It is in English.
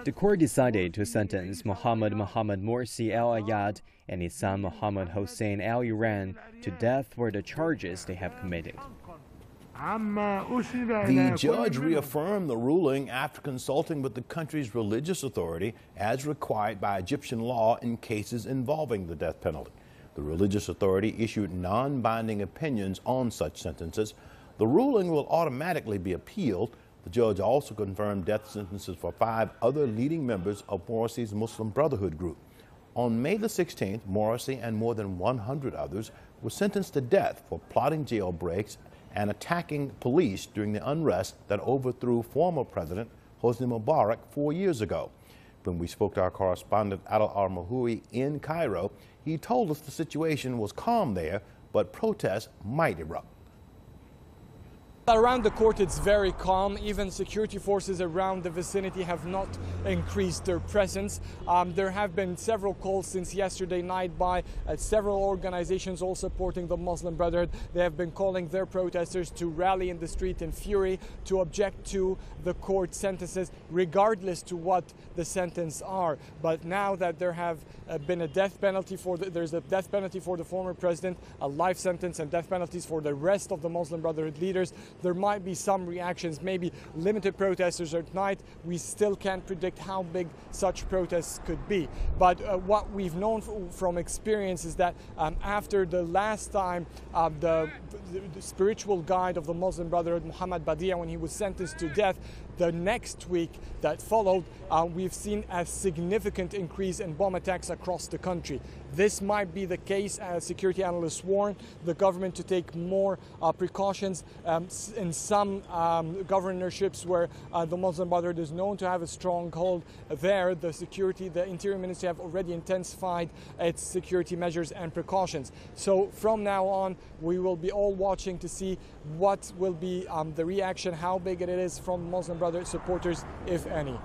The court decided to sentence Mohammed Morsi al-Ayad and his son Mohammed Hossein al-Iran to death for the charges they have committed. The judge reaffirmed the ruling after consulting with the country's religious authority as required by Egyptian law in cases involving the death penalty. The religious authority issued non-binding opinions on such sentences. The ruling will automatically be appealed. The judge also confirmed death sentences for 5 other leading members of Morsi's Muslim Brotherhood group. On May the 16th, Morsi and more than 100 others were sentenced to death for plotting jailbreaks and attacking police during the unrest that overthrew former President Hosni Mubarak 4 years ago. When we spoke to our correspondent Adel Al-Mahoui in Cairo, he told us the situation was calm there, but protests might erupt. Around the court, it's very calm. Even security forces around the vicinity have not increased their presence. There have been several calls since yesterday night by several organizations all supporting the Muslim Brotherhood. They have been calling their protesters to rally in the street in fury to object to the court sentences, regardless to what the sentence are. But now that there have been a death penalty there's a death penalty for the former president, a life sentence, and death penalties for the rest of the Muslim Brotherhood leaders, there might be some reactions, maybe limited protesters at night. We still can't predict how big such protests could be. But what we've known from experience is that after the last time the spiritual guide of the Muslim Brotherhood, Muhammad Badia, when he was sentenced to death, the next week that followed, we've seen a significant increase in bomb attacks across the country. This might be the case, as security analysts warn the government to take more precautions. In some governorships where the Muslim Brotherhood is known to have a strong hold, there the Interior Ministry have already intensified its security measures and precautions. So from now on, we will be all watching to see what will be the reaction, how big it is from Muslim Brotherhood supporters, if any.